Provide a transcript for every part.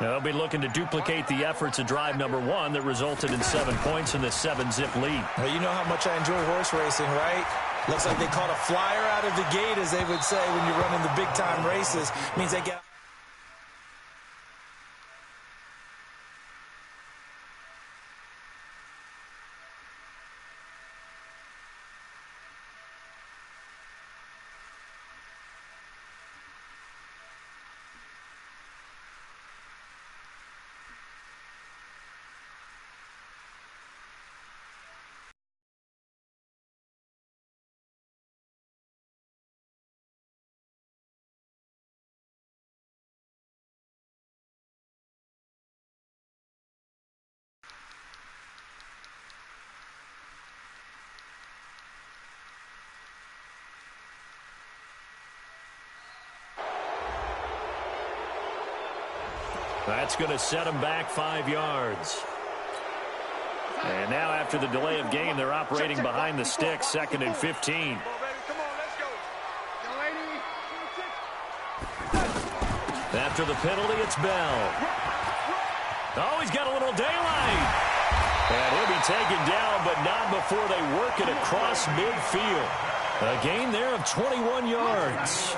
They'll be looking to duplicate the efforts of drive number 1 that resulted in 7 points in this 7-zip lead. Well, you know how much I enjoy horse racing, right? Looks like they caught a flyer out of the gate, as they would say when you're running the big-time races. Means they get... That's going to set them back 5 yards. And now after the delay of game, they're operating behind the sticks, 2nd and 15. After the penalty, it's Bell. Oh, he's got a little daylight. And he'll be taken down, but not before they work it across midfield. A gain there of 21 yards.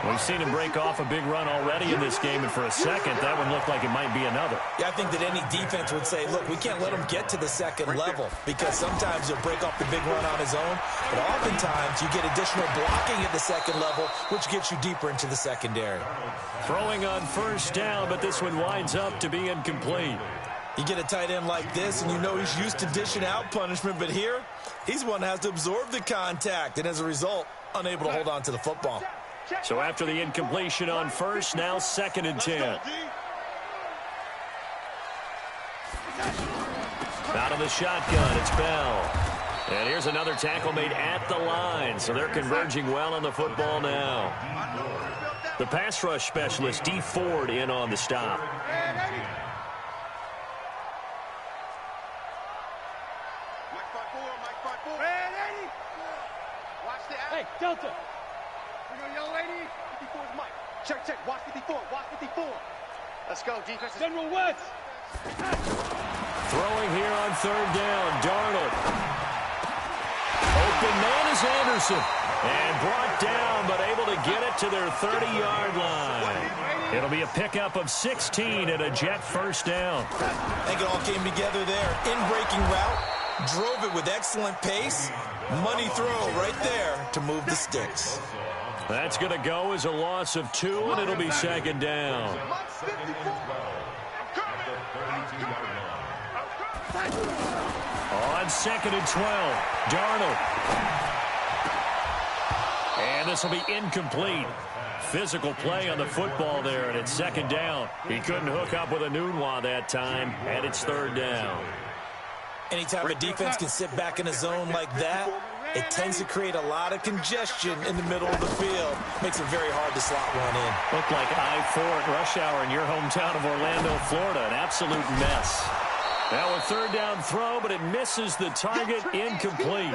We've seen him break off a big run already in this game, and for a second, that one looked like it might be another. Yeah, I think that any defense would say, look, we can't let him get to the second level, because sometimes he'll break off the big run on his own, but oftentimes you get additional blocking at the second level, which gets you deeper into the secondary. Throwing on first down, but this one winds up to be incomplete. You get a tight end like this, and you know he's used to dishing out punishment, but here, he's one that has to absorb the contact, and as a result, unable to hold on to the football. So after the incompletion on first, now 2nd and 10. Out of the shotgun, it's Bell. And here's another tackle made at the line, so they're converging well on the football now. The pass rush specialist, D. Ford, in on the stop. Hey, Delta. Young lady, 54 is Mike. Check, check. Watch 54. Watch 54. Let's go, defense. General West. Throwing here on 3rd down. Darnold. Open man is Anderson. And brought down, but able to get it to their 30-yard line. It'll be a pickup of 16 and a Jet first down. I think it all came together there. In-breaking route. Drove it with excellent pace. Money throw right there to move the sticks. That's going to go as a loss of 2, and it'll be 2nd down. On 2nd and 12, Darnold. And this will be incomplete. Physical play on the football there, and it's 2nd down. He couldn't hook up with a Nunwa that time, and it's 3rd down. Anytime a defense can sit back in a zone like that, it tends to create a lot of congestion in the middle of the field. Makes it very hard to slot one in. Looked like I-4 at rush hour in your hometown of Orlando, Florida. An absolute mess. Now a 3rd down throw, but it misses the target. Incomplete.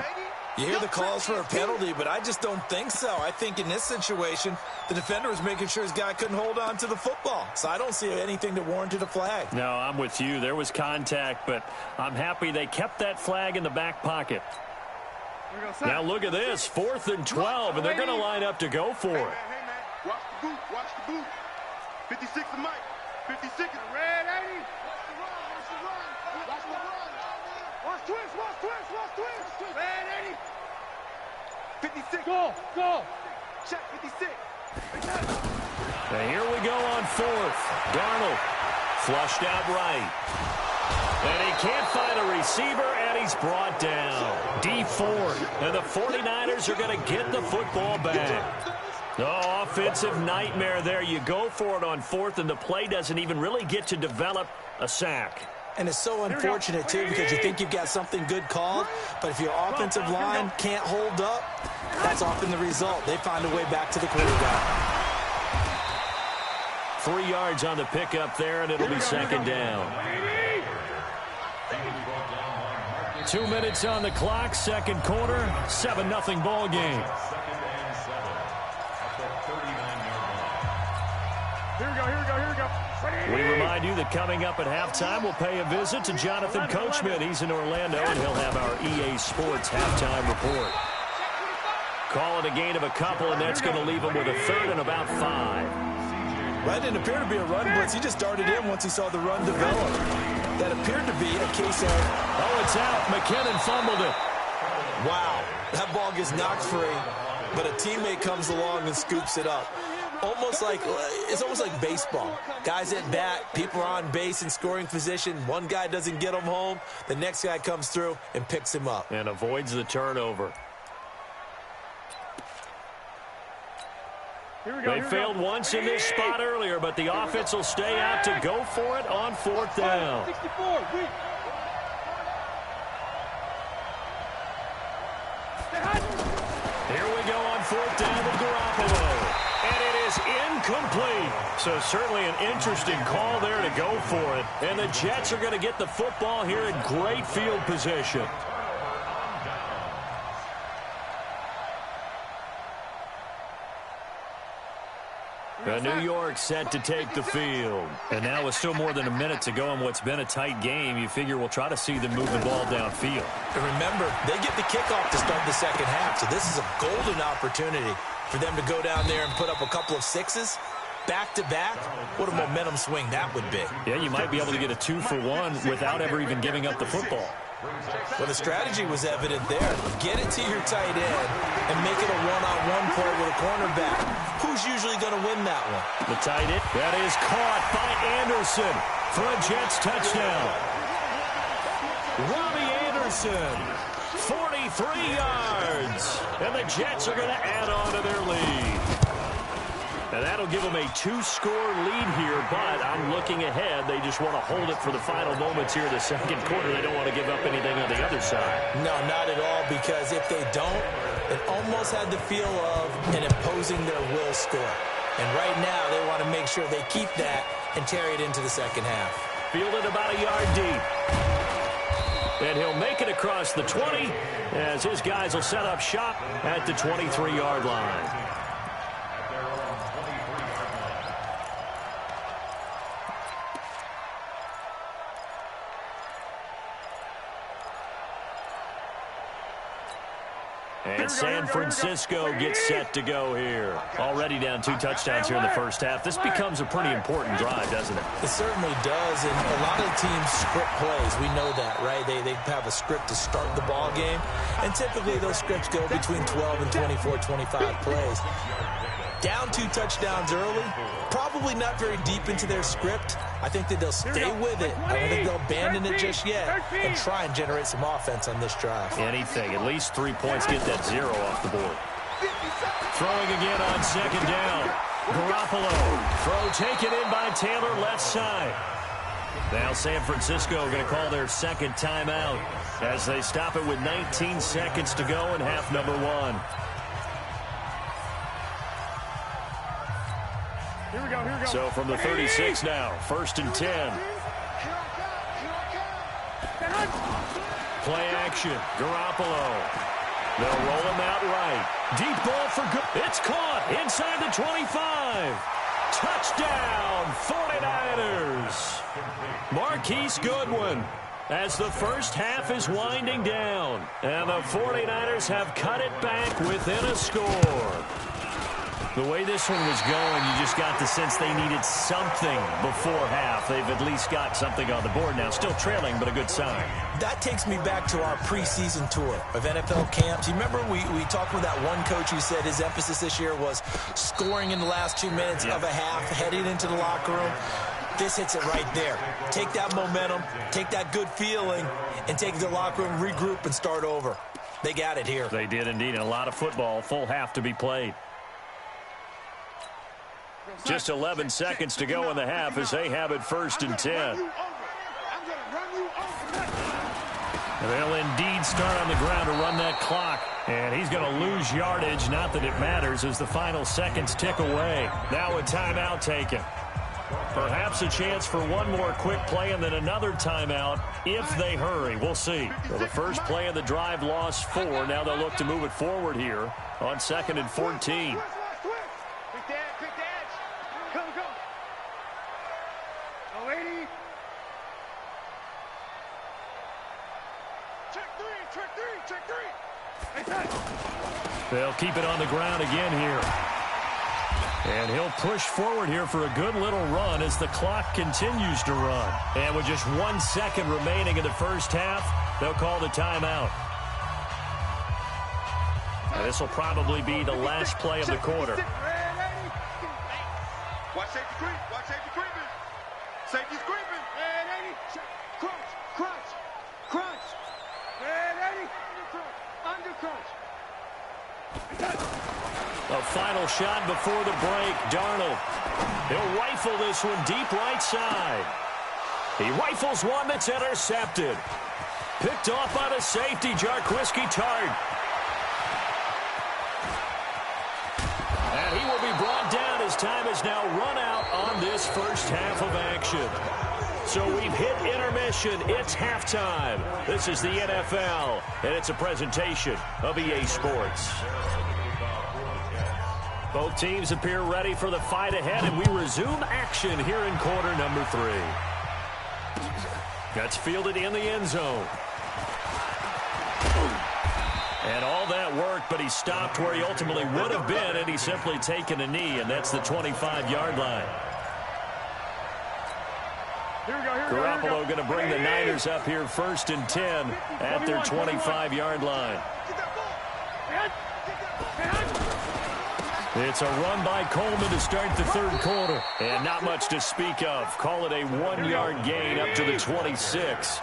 You hear the calls for a penalty, but I just don't think so. I think in this situation, the defender was making sure his guy couldn't hold on to the football. So I don't see anything that warranted a flag. No, I'm with you. There was contact, but I'm happy they kept that flag in the back pocket. Now look at this, 4th and 12, and they're going to line up to go for it. Hey, man. Watch the boot. Watch the boot. 56 is Mike. 56 is Red 80. Watch the run. Watch the run. Watch the run. Watch twist. Watch twist. Watch twist. Red 80. 56. Go. Check 56. And here we go on 4th. Darnold flushed out right. And he can't find a receiver, and he's brought down. D. Ford. And the 49ers are going to get the football back. Oh, offensive nightmare there. You go for it on 4th, and the play doesn't even really get to develop a sack. And it's so unfortunate, too, because you think you've got something good called, but if your offensive line can't hold up, that's often the result. They find a way back to the quarterback. 3 yards on the pickup there, and it'll be 2nd down. 2 minutes on the clock, 2nd quarter, 7-0 ball game. Here we go. We remind remind you that coming up at halftime, we'll pay a visit to Jonathan Coachman. He's in Orlando, and he'll have our EA Sports halftime report. Call it a gain of a couple, and that's going to leave him with a third and about 5. That didn't appear to be a run blitz. He just darted in once he saw the run develop. That appeared to be a case of, oh, it's out. McKinnon fumbled it. Wow, that ball gets knocked free, but a teammate comes along and scoops it up. It's almost like baseball. Guys at bat, people are on base in scoring position. One guy doesn't get him home. The next guy comes through and picks him up. And avoids the turnover. They failed once in this spot earlier, but the offense will stay out to go for it on 4th down. Here we go on 4th down with Garoppolo. And it is incomplete. So certainly an interesting call there to go for it. And the Jets are going to get the football here in great field position. New York set to take the field. And now with still more than a minute to go in what's been a tight game, you figure we'll try to see them move the ball downfield. And remember, they get the kickoff to start the second half, so this is a golden opportunity for them to go down there and put up a couple of sixes. Back-to-back, what a momentum swing that would be. Yeah, you might be able to get a 2-for-1 without ever even giving up the football. Well, the strategy was evident there. Get it to your tight end and make it a one-on-one play with a cornerback. Who's usually going to win that one? The tight end. That is caught by Anderson for a Jets touchdown. Robbie Anderson, 43 yards. And the Jets are going to add on to their lead. And that'll give them a 2-score lead here, but I'm looking ahead. They just want to hold it for the final moments here in the second quarter. They don't want to give up anything on the other side. No, not at all, because if they don't, it almost had the feel of an imposing their will score. And right now, they want to make sure they keep that and carry it into the second half. Fielded about a yard deep. And he'll make it across the 20 as his guys will set up shop at the 23-yard line. And San Francisco gets set to go here. Already down 2 touchdowns here in the first half. This becomes a pretty important drive, doesn't it? It certainly does, and a lot of teams script plays. We know that, right? They have a script to start the ball game, and typically those scripts go between 12 and 24, 25 plays. Down 2 touchdowns early, probably not very deep into their script. I think that they'll stay with it. I don't think they'll abandon it just yet and try and generate some offense on this drive. Anything. At least 3 points. Get that 0 off the board. Throwing again on 2nd down. Garoppolo. Throw taken in by Taylor left side. Now San Francisco going to call their second timeout as they stop it with 19 seconds to go in half number 1. So from the 36 now, 1st and 10. Play action, Garoppolo. They'll roll him out right. Deep ball for good. It's caught inside the 25. Touchdown, 49ers. Marquise Goodwin as the first half is winding down. And the 49ers have cut it back within a score. The way this one was going, you just got the sense they needed something before half. They've at least got something on the board now. Still trailing, but a good sign. That takes me back to our preseason tour of NFL camps. You remember we talked with that one coach who said his emphasis this year was scoring in the last 2 minutes of a half, heading into the locker room. This hits it right there. Take that momentum, take that good feeling, and take it to the locker room, regroup, and start over. They got it here. They did indeed, and a lot of football, full half to be played. Just 11 seconds to go in the half as they have it 1st and 10. They'll indeed start on the ground to run that clock. And he's going to lose yardage. Not that it matters as the final seconds tick away. Now a timeout taken. Perhaps a chance for one more quick play and then another timeout if they hurry. We'll see. So the first play of the drive lost 4. Now they'll look to move it forward here on 2nd and 14. 2 Go 80. Check three. Hey, touch. They'll keep it on the ground again here. And he'll push forward here for a good little run as the clock continues to run. And with just 1 second remaining in the first half, they'll call the timeout. And this will probably be the last play of the quarter. Watch safety creep. Watch safety creeping. Safety's creeping. Red 80. Crunch. Red 80. Under crunch. A final shot before the break. Darnold. He'll rifle this one deep right side. He rifles one that's intercepted. Picked off by the safety, Jarquiski Tart. And he will be brought down as time has now run out on this first half of action. So we've hit intermission. It's halftime. This is the NFL, and it's a presentation of EA Sports. Both teams appear ready for the fight ahead, and we resume action here in quarter number 3. That's fielded in the end zone. And all that work, but he stopped where he ultimately would have been, and he's simply taken a knee, and that's the 25-yard line. Garoppolo going to bring the Niners up here 1st and 10 at their 25-yard line. It's a run by Coleman to start the third quarter. And not much to speak of. Call it a 1-yard gain up to the 26.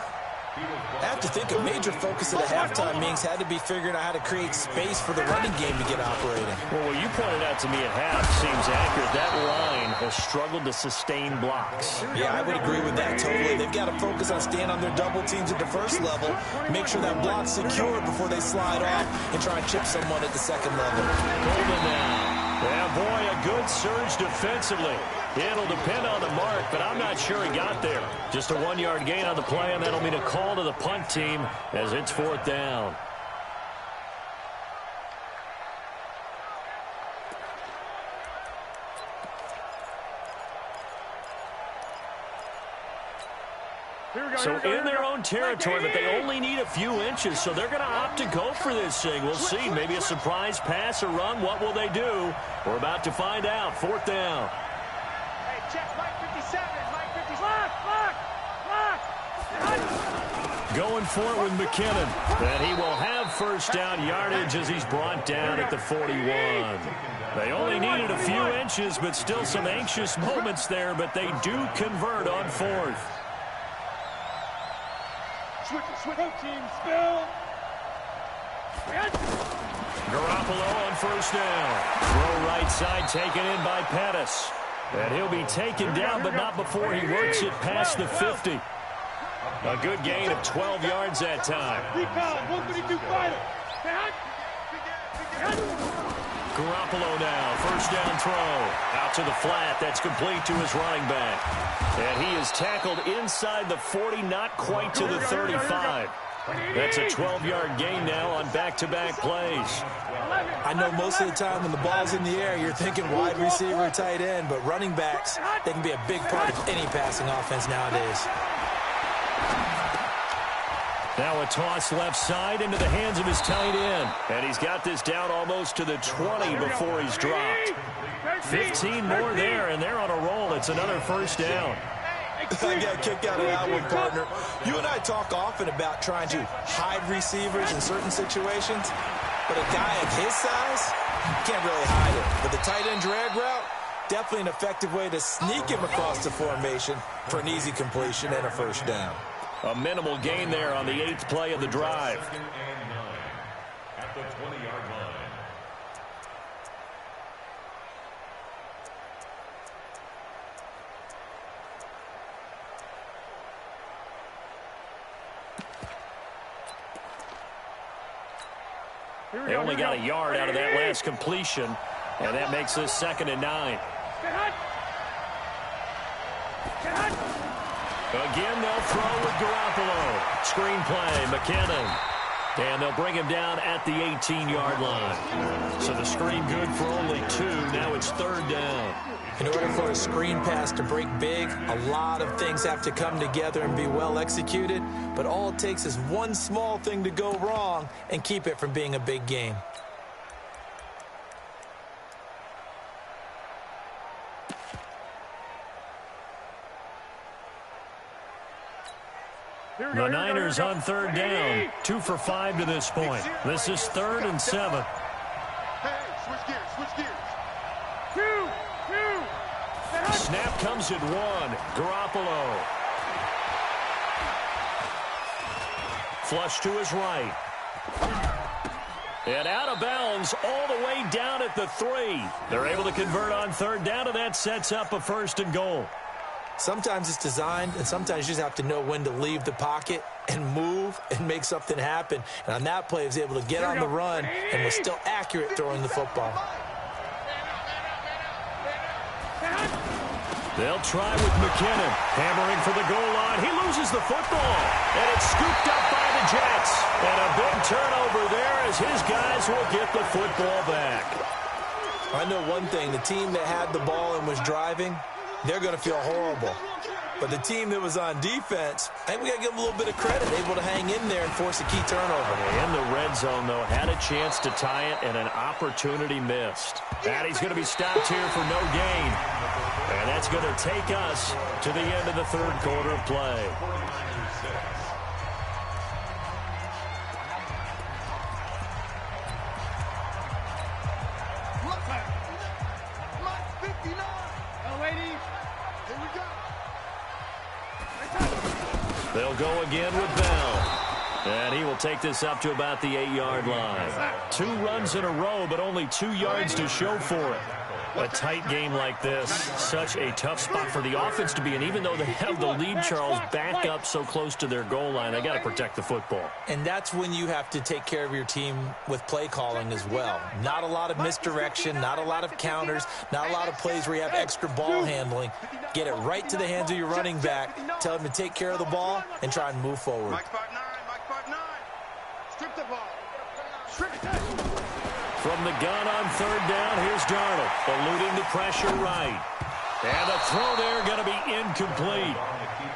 I have to think a major focus of the halftime meetings had to be figuring out how to create space for the running game to get operating. Well, what you pointed out to me at half seems accurate. That line has struggled to sustain blocks. Yeah, I would agree with that totally. They've got to focus on staying on their double teams at the first level, make sure that block's secured before they slide off and try and chip someone at the second level. Coleman now. Yeah, boy, a good surge defensively. It'll depend on the mark, but I'm not sure he got there. Just a 1-yard gain on the play, and that'll mean a call to the punt team as it's 4th down. So in their own territory, but they only need a few inches, so they're going to opt to go for this thing. We'll see. Maybe a surprise pass or run. What will they do? We're about to find out. 4th down. Hey, check Mike 57. Mike 57. Lock. Going for it with McKinnon. And he will have first down yardage as he's brought down at the 41. They only needed a few inches, but still some anxious moments there, but they do convert on 4th. Switch team spill. Garoppolo on first down. Throw right side taken in by Pettis. And he'll be taken down, but not before he works it past the 50. A good gain of 12 yards that time. 152 fighter. Garoppolo now, first down throw. Out to the flat, that's complete to his running back. And he is tackled inside the 40, not quite to the 35. That's a 12-yard gain now on back-to-back plays. I know most of the time when the ball's in the air, you're thinking wide receiver, tight end, but running backs, they can be a big part of any passing offense nowadays. Now a toss left side into the hands of his tight end. And he's got this down almost to the 20 before he's dropped. 15 more there, and they're on a roll. It's another first down. I got a kick out of that one, partner. You and I talk often about trying to hide receivers in certain situations, but a guy of his size can't really hide it. But the tight end drag route, definitely an effective way to sneak him across the formation for an easy completion and a first down. A minimal gain there on the 8th play of the drive. At the 20-yard line. They only got a yard out of that last completion, and that makes this 2nd and 9. Again, they'll throw with Garoppolo. Screen play, McKinnon. And they'll bring him down at the 18-yard line. So the screen good for only 2. Now it's 3rd down. In order for a screen pass to break big, a lot of things have to come together and be well executed, but all it takes is one small thing to go wrong and keep it from being a big game. The Niners on third down. 2 for 5 to this point. This is 3rd and 7. Hey, switch gears, switch gears. Snap comes at 1. Garoppolo. Flush to his right. And out of bounds all the way down at the 3. They're able to convert on third down, and that sets up a 1st and goal. Sometimes it's designed, and sometimes you just have to know when to leave the pocket and move and make something happen. And on that play, he was able to get on the run and was still accurate throwing the football. They'll try with McKinnon. Hammering for the goal line. He loses the football. And it's scooped up by the Jets. And a big turnover there as his guys will get the football back. I know one thing. The team that had the ball and was driving, they're going to feel horrible. But the team that was on defense, I think we got to give them a little bit of credit. Able to hang in there and force a key turnover. In the red zone, though, had a chance to tie it and an opportunity missed. And he's going to be stopped here for no gain. And that's going to take us to the end of the 3rd quarter of play. They'll go again with Bell. And he will take this up to about the 8-yard line. 2 runs in a row, but only 2 yards to show for it. A tight game like this, such a tough spot for the offense to be in. Even though they have the lead, Charles, back up so close to their goal line, they got to protect the football. And that's when you have to take care of your team with play calling as well. Not a lot of misdirection, not a lot of counters, not a lot of plays where you have extra ball handling. Get it right to the hands of your running back, tell him to take care of the ball, and try and move forward. Mike 5-9, Mike 5-9. Strip the ball. Strip it. From the gun on third down, here's Darnold, eluding the pressure right. And the throw there going to be incomplete.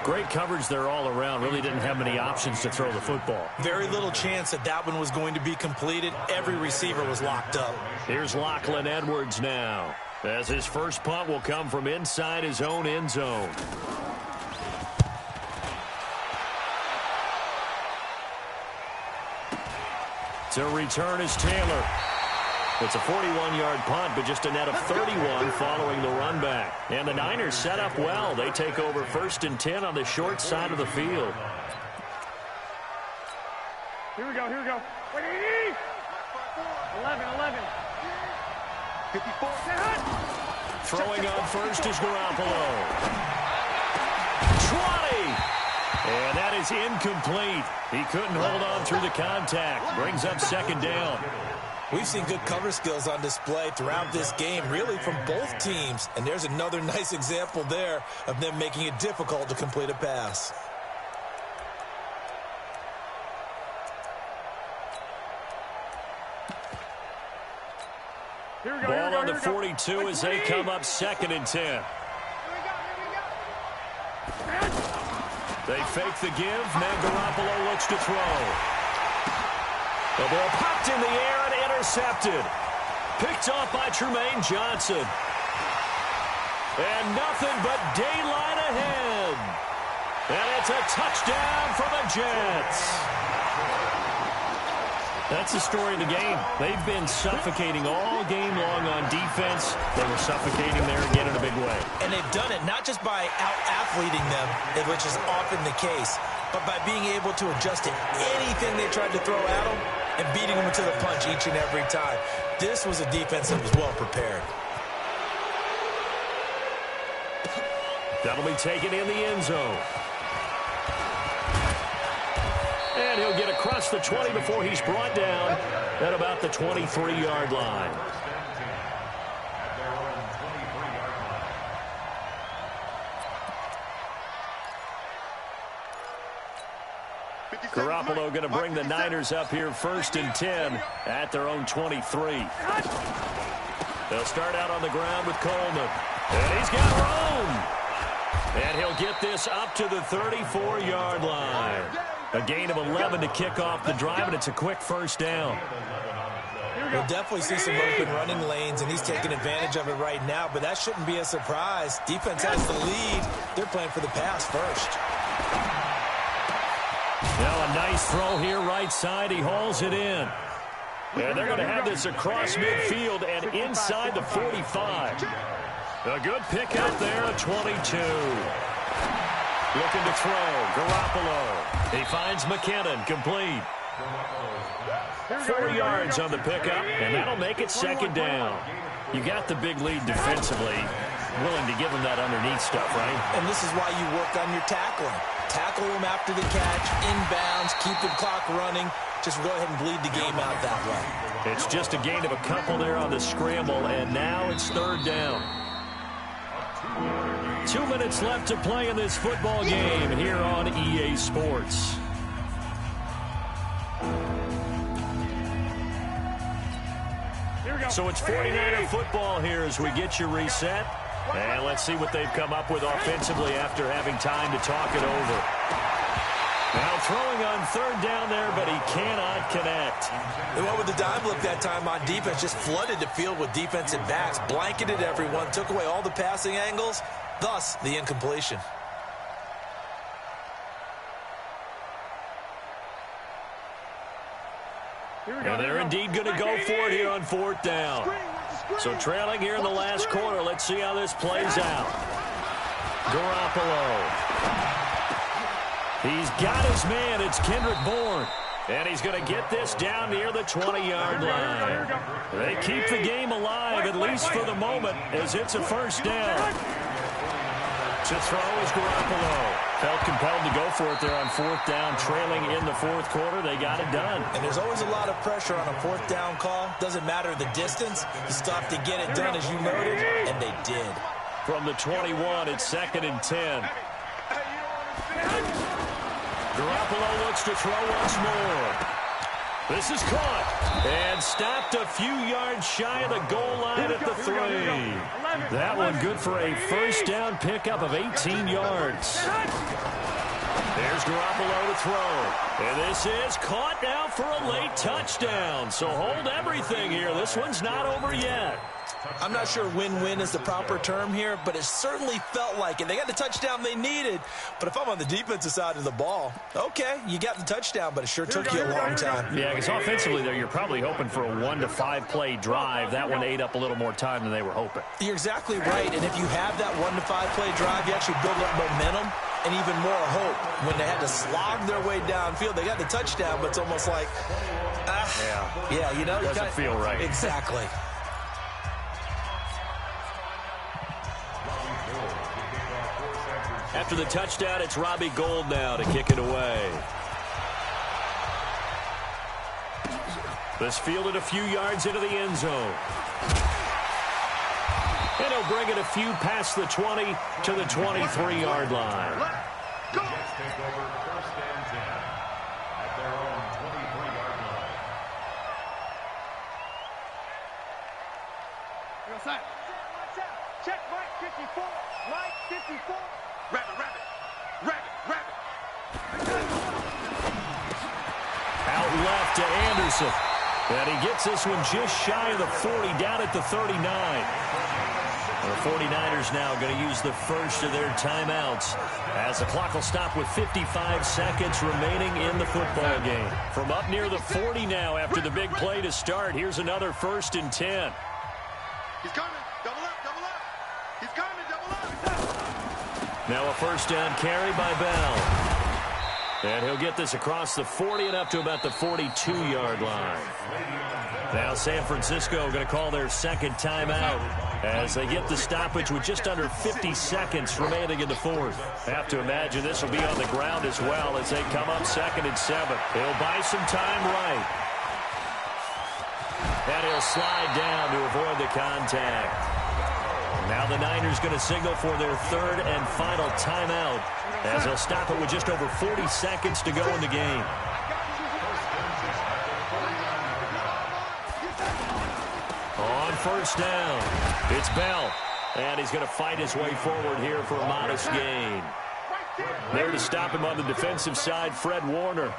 Great coverage there all around. Really didn't have many options to throw the football. Very little chance that that one was going to be completed. Every receiver was locked up. Here's Lachlan Edwards now, as his first punt will come from inside his own end zone. To return is Taylor. It's a 41-yard punt, but just a net of 31 following the run back. And the Niners set up well. They take over 1st and 10 on the short side of the field. Here we go, here we go. 11. 54. Throwing on first is Garoppolo. 20. And that is incomplete. He couldn't hold on through the contact. Brings up 2nd down. We've seen good cover skills on display throughout this game, really from both teams. And there's another nice example there of them making it difficult to complete a pass. Ball on the 42 as they come up 2nd and 10. They fake the give. Now Garoppolo looks to throw. The ball popped in the air and intercepted. Picked off by Tremaine Johnson. And nothing but daylight ahead. And it's a touchdown for the Jets. That's the story of the game. They've been suffocating all game long on defense. They were suffocating there again in a big way. And they've done it not just by out-athleting them, which is often the case, but by being able to adjust to anything they tried to throw at them and beating them to the punch each and every time. This was a defense that was well prepared. That'll be taken in the end zone. And he'll get across the 20 before he's brought down at about the 23-yard line. Garoppolo going to bring the Niners up here 1st and 10 at their own 23. They'll start out on the ground with Coleman. And he's got room. And he'll get this up to the 34-yard line. A gain of 11 to kick off the drive, and it's a quick first down. We'll definitely see some open running lanes, and he's taking advantage of it right now, but that shouldn't be a surprise. Defense has the lead. They're playing for the pass first. Now a nice throw here right side. He hauls it in. And they're going to have this across midfield and inside the 45. A good pick out there at 22. Looking to throw. Garoppolo. He finds McKinnon. Complete. 4 yards on the pickup, and that'll make it second down. You got the big lead defensively. Willing to give him that underneath stuff, right? And this is why you work on your tackling. Tackle him after the catch, inbounds, keep the clock running. Just go ahead and bleed the game out that way. It's just a gain of a couple there on the scramble, and now it's third down. 2 minutes left to play in this football game here on EA Sports. So it's 49er football here as we get you reset. And let's see what they've come up with offensively after having time to talk it over. Now throwing on third down there, but he cannot connect. They went with the dime look that time on defense, just flooded the field with defensive backs, blanketed everyone, took away all the passing angles, thus the incompletion. And they're indeed going to go for it here on fourth down. So trailing here in the last quarter. Let's see how this plays out. Garoppolo. He's got his man. It's Kendrick Bourne. And he's going to get this down near the 20-yard line. They keep the game alive, at least for the moment, as it's a first down. To throw is Garoppolo. Felt compelled to go for it there on fourth down, trailing in the fourth quarter. They got it done. And there's always a lot of pressure on a fourth down call. Doesn't matter the distance. You still have to get it done, as you noted, and they did. From the 21, it's 2nd and 10. Garoppolo looks to throw once more. This is caught and stopped a few yards shy of the goal line at the 3. That one good for a first down pickup of 18 yards. There's Garoppolo to throw. And this is caught now for a late touchdown. So hold everything here. This one's not over yet. I'm not sure win-win is the proper term here, but it certainly felt like it. They got the touchdown they needed, but if I'm on the defensive side of the ball, okay, you got the touchdown, but it sure took you a long time. Yeah, because offensively there, you're probably hoping for a 1 to 5 play drive. That one ate up a little more time than they were hoping. You're exactly right, and if you have that 1 to 5 play drive, you actually build up momentum and even more hope. When they had to slog their way downfield, they got the touchdown, but it's almost like, yeah, you know. Doesn't feel right. Exactly. After the touchdown, it's Robbie Gould now to kick it away. This fielded a few yards into the end zone. And he'll bring it a few past the 20 to the 23-yard line. Check Mike 54. Mike 54. Rabbit. Out left to Anderson. And he gets this one just shy of the 40, down at the 39. The 49ers now going to use the first of their timeouts as the clock will stop with 55 seconds remaining in the football game. From up near the 40 now after the big play to start, here's another 1st and 10. He's coming. Double up. He's coming. Double up. Now a first down carry by Bell. And he'll get this across the 40 and up to about the 42-yard line. Now San Francisco going to call their second timeout as they get the stoppage with just under 50 seconds remaining in the fourth. Have to imagine this will be on the ground as well as they come up 2nd and 7. He'll buy some time right. And he'll slide down to avoid the contact. Now the Niners going to signal for their 3rd and final timeout as they'll stop it with just over 40 seconds to go in the game. On first down, it's Bell. And he's going to fight his way forward here for a modest gain. There to stop him on the defensive side, Fred Warner.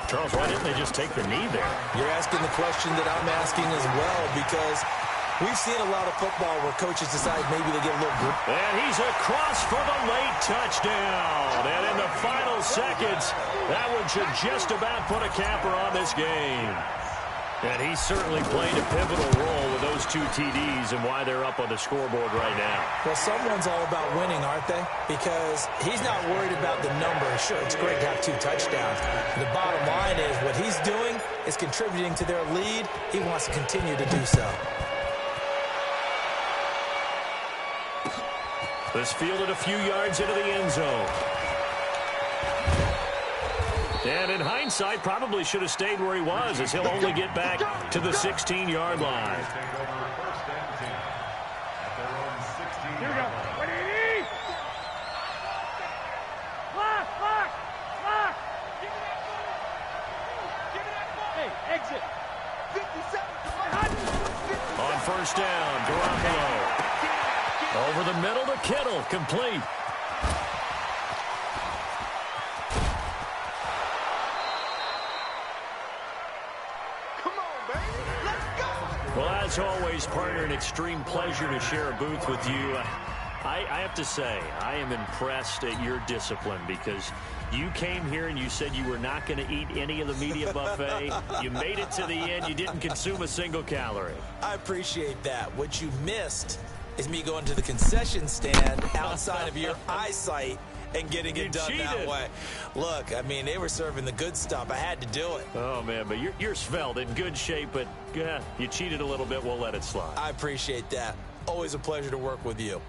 Charles, why didn't they just take the knee there? You're asking the question that I'm asking as well, because we've seen a lot of football where coaches decide maybe they get a little group. And he's across for the late touchdown. And in the final seconds, that one should just about put a capper on this game. And he certainly played a pivotal role with those 2 TDs and why they're up on the scoreboard right now. Well, someone's all about winning, aren't they? Because he's not worried about the numbers. Sure, it's great to have 2 touchdowns. The bottom line is what he's doing is contributing to their lead. He wants to continue to do so. This fielded a few yards into the end zone. And in hindsight, probably should have stayed where he was, as he'll only get back to the 16-yard line. Here we go. 180. Lock, lock, lock. Hey, exit. 57. On first down, Garoppolo. Over the middle to Kittle, complete. Well, as always, partner, an extreme pleasure to share a booth with you. I have to say, I am impressed at your discipline, because you came here and you said you were not going to eat any of the media buffet. You made it to the end. You didn't consume a single calorie. I appreciate that. What you missed is me going to the concession stand outside of your eyesight and getting it done that way. Look, I mean, they were serving the good stuff. I had to do it. Oh, man, but you're svelte, in good shape, but you cheated a little bit. We'll let it slide. I appreciate that. Always a pleasure to work with you.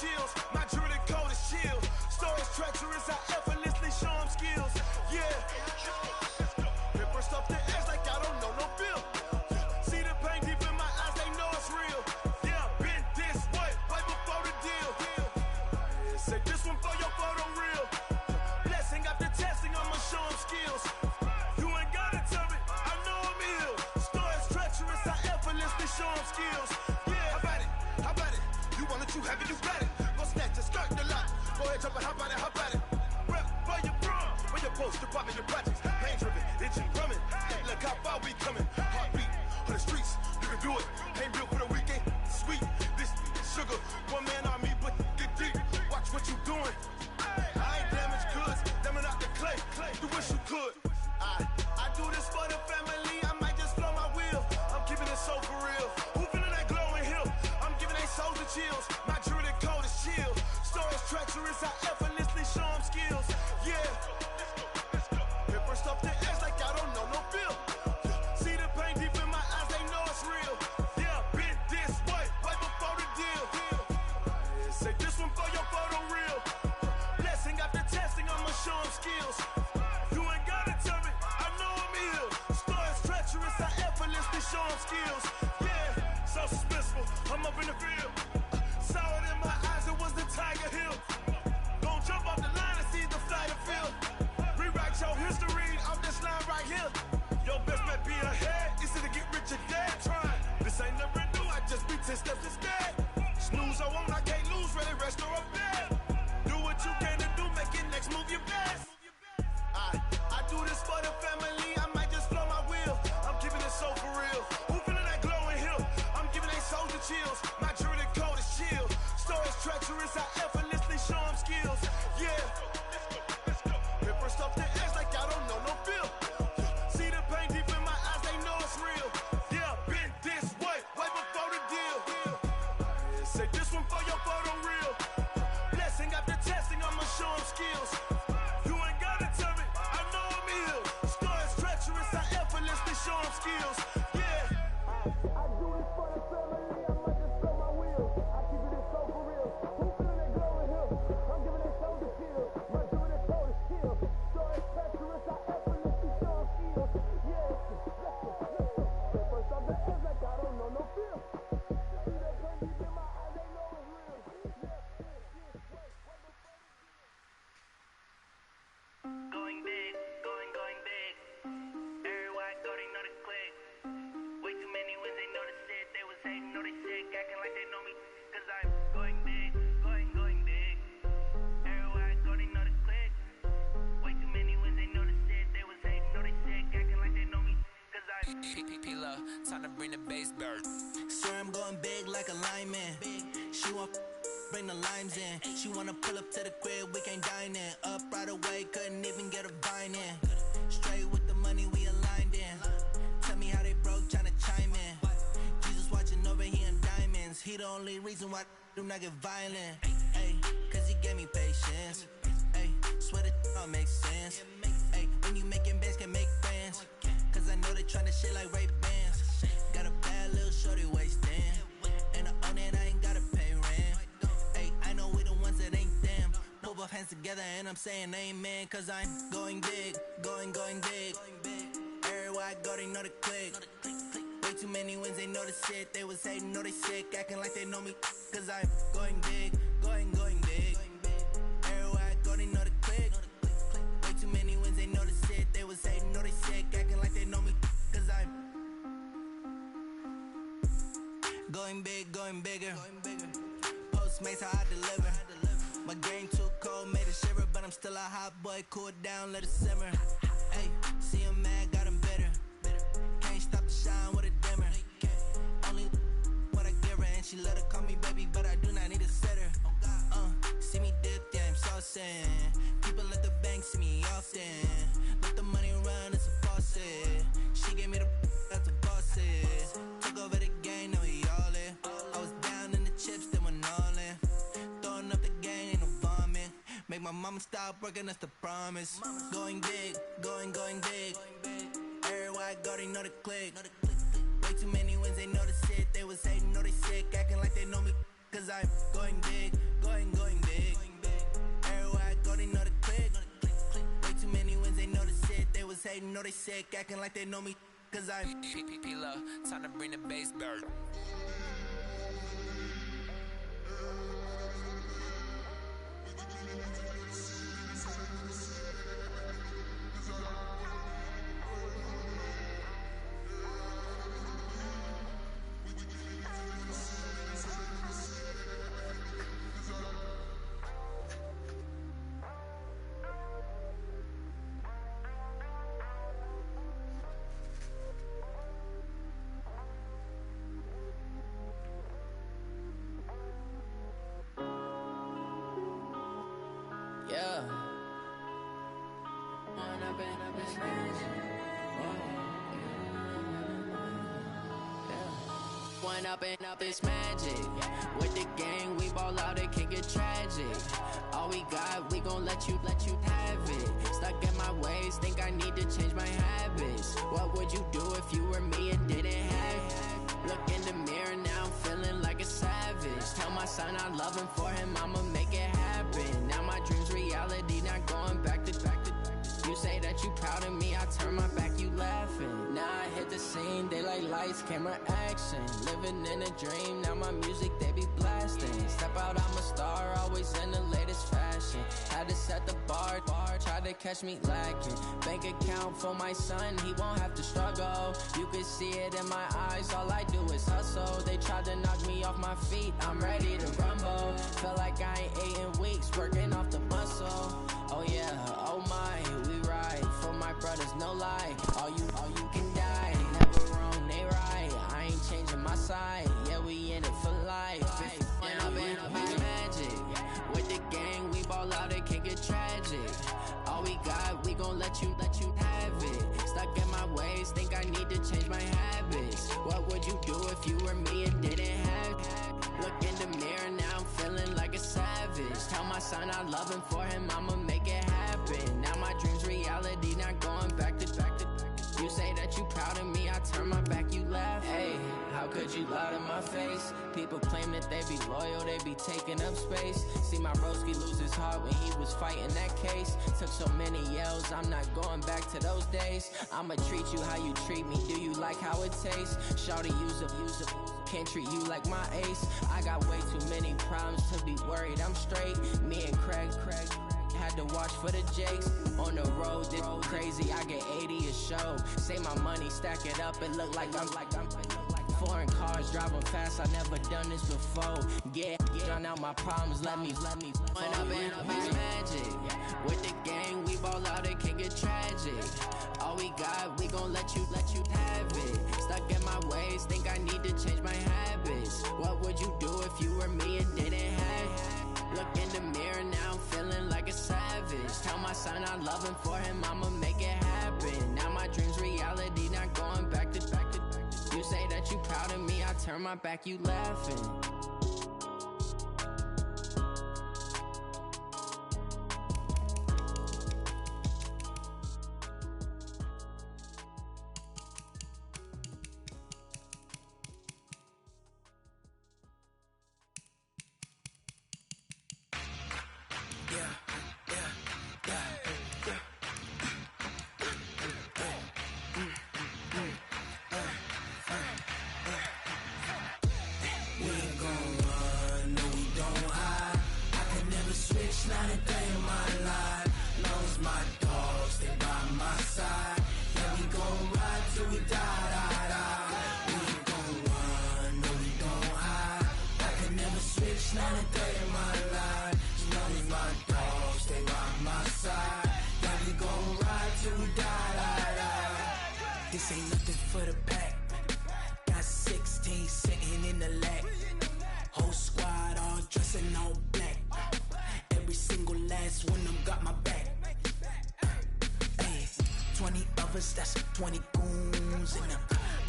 chills. My jewelry coat is chill. Stories treacherous, I effortlessly show them skills. Yeah. Paper stuff the edge like I don't know no bill. See the pain deep in my eyes, they know it's real. Yeah, been this way, way before the deal. Say this one for your photo real. Blessing after testing, I'ma show them skills. You ain't gotta tell me, I know I'm ill. Stories treacherous, I effortlessly show them skills. Yeah, how about it? How about it? You want it, you have it, you got it. Go snatch your skirt the lot. Go ahead, jump it, how about it? How about it? Rep for your bra, where your post, department, your projects. Pain driven, itching, drumming. Look how far we coming. Heartbeat on the streets, you can do it. Ain't built for the weekend. Sweet, this sugar, one man army, but get deep. Watch what you doing. I ain't damaged goods, damn out the clay. You wish you could. I do this for the family. I might just blow my wheel. I'm keeping it so for real. Who feeling that glowing hill? I'm giving they souls the chills. My jewelry coat is chill. Stories treacherous, I effortlessly show them skills. Yeah. Paper stuff the edge like I don't know no bill. See the pain deep in my eyes, they know it's real. Yeah, been this way, way before the deal. Say this one for your photo real. Blessing after testing, I'ma show them skills. You ain't gotta tell me, I know I'm ill. Stories treacherous, I effortlessly show them skills. Yeah, so suspenseful, I'm up in the field. Saw it in my eyes, it was the Tiger Hill. Don't jump off the line and see the flight of field. Rewrite your history off this line right here. Your best bet be ahead, easy to get rich or dead. Try, this ain't never new, I just be 10 steps instead. Snooze I won't, I can't lose, ready, rest or a bed. Do what you can to do, make it next move your best. I do this for the family, I might just blow my wheel. I'm keeping it so for real. Who feeling that glowing hill? I'm giving they souls the chills. My jewelry coat is chill. Stories treacherous, I effortlessly show them skills. Yeah. Paper stuff the edge like I don't know no bill. See the pain deep in my eyes, they know it's real. Yeah, been this way, way before the deal. Say this one for your photo real. Blessing after testing, I'ma show them skills. You ain't gotta tell me, I know I'm ill. Stories treacherous, I effortlessly show them skills. Yeah. I do this for the family, I might just blow my wheel. I keep it so for real. Who feeling that glowing hill? I'm giving they soul the chill. My jewelry coat is chill. Stories treacherous, I effortlessly show them skills. Yeah. Paper stuff the edge like I don't know no feel. See that pain deep in my eyes, they know it's real. Going big, going big. Everywhere I go, they know the click. Way too many wins, they know the shit. They was hating, know they sick, acting like they know me. Cause I'm going big, going big. Everywhere I go, they know the click. Way too many wins, they know the shit. They was hating, know they sick, acting like they know me. Cause I'm P-P-P-Lo, time to bring the bass bird. Swear I'm going big like a lineman. She want bring the limes in. She wanna pull up to the crib, we can't dine in. Up right away, couldn't even get a vine in. Straight with the money we aligned in. Tell me how they broke, tryna chime in. Jesus watching over here in diamonds. He the only reason why I do not get violent. Ay, cause he gave me patience. Ay, swear that all makes sense. Ay, when you making bands, can make friends. Cause I know they tryna shit like Ray-Bans. Got a bad little shorty wasting. And I own it, I ain't gotta pay rent. Ay, I know we the ones that ain't them. Put both hands together and I'm saying amen. Cause I'm going big, going big. Everywhere I go, they know the click. Way too many wins, they know the shit. They was hating, know they sick, acting like they know me. Cause I'm going big, going big. Everywhere I go, they know the click. Way too many wins, they know the shit. They was hating, know they sick, acting like they know me. Cause I'm going big, going bigger. Postmates how I deliver. My game too cold, made it shiver, but I'm still a hot boy. Cool it down, let it simmer. Hey, see him mad, got him bitter. Can't stop the shine with a dimmer. Only what I give her, and she let her call me baby, but I do not need a sitter. See me dip, yeah, I'm saucing. People at the bank see me often. Let the money run, it's a faucet. She gave me the that's a faucet. Took over the game, now we all in. I was down in the chips, then went all in. Throwing up the gang, ain't no vomit. Make my mama stop working, that's the promise. Going big, going big. Everywhere I go, they know the click. Way too many wins, they know the shit. They was hating, know they sick, acting like they know me. Cause I'm going big, going they know they sick, acting like they know me, cause I'm P-Love, time to bring the bass bird. Yeah. One up and up, it's magic. With the gang, we ball out, it can get tragic. All we got, we gon' let you have it. Stuck in my ways, think I need to change my habits. What would you do if you were me and didn't have it? Look in the mirror, now I'm feeling like a savage. Tell my son I love him, for him I'ma make it happen. Now my dream's reality, not going back to. You say that you proud of me, I turn my back, you laughing. Now I hit the scene, they like lights, camera, action. Living in a dream, now my music, they be blasting. Step out, I'm a star, always in the latest fashion. Had to set the bar, try to catch me lacking. Bank account for my son, he won't have to struggle. You can see it in my eyes, all I do is hustle. They tried to knock me off my feet, I'm ready to rumble. Feel like I ain't ate in weeks, working off the muscle. Oh yeah, oh my, we ride for my brothers, no lie. All you can die, never wrong, they right. I ain't changing my side, yeah, we in it for life. When up and up, it's magic. With the gang, we ball out, it can get tragic. All we got, we gon' let you have it. Stuck in my ways, think I need to change my habits. What would you do if you were me and didn't have it? Look in the mirror, now I'm feeling like a savage. Tell my son I love him, for him I'ma make it happen. Now my dream's reality, not going back to. You say that you proud of me, I turn my back, you laugh. Hey, how could you lie to my face? People claim that they be loyal, they be taking up space. See my broski lose his heart when he was fighting that case. Took so many yells, I'm not going back to those days. I'ma treat you how you treat me, do you like how it tastes? Shawty, use up, can't treat you like my ace. I got way too many problems to be worried, I'm straight. Me and Craig had to watch for the Jakes. On the road, this crazy, I get 80 a show. Say my money, stack it up, it look like I'm foreign cars, driving fast, I never done this before. Get drown out my problems, let me When up and up, it's magic. With the gang, we ball out, it can get tragic. All we got, we gon' let you have it. Stuck in my ways, think I need to change my habits. What would you do if you were me and didn't have it? Look in the mirror, now I'm feeling like a savage. Tell my son I love him, for him I'ma make it happen. Now my dream's reality, not going back to. You say that you proud of me, I turn my back, you laughing. This ain't nothing for the pack. Got 16 sitting in the lap. Whole squad all dressing all black. Every single last one of them got my back. Hey, 20 of us, that's 20 goons in them.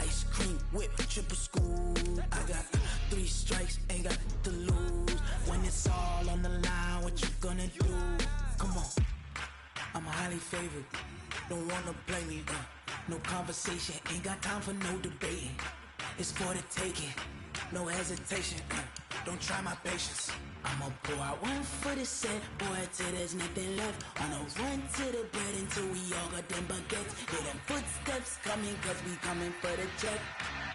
Ice cream whip, triple school. I got 3 strikes, ain't got to lose. When it's all on the line, what you gonna do? Come on, I'm highly favored. Don't wanna blame me, no conversation, ain't got time for no debating. It's for the taking, no hesitation. Don't try my patience. I'ma pour out one for the set, boy, till there's nothing left. On a run to the bed until we all got them baguettes. Hear them footsteps coming, cause we coming for the check.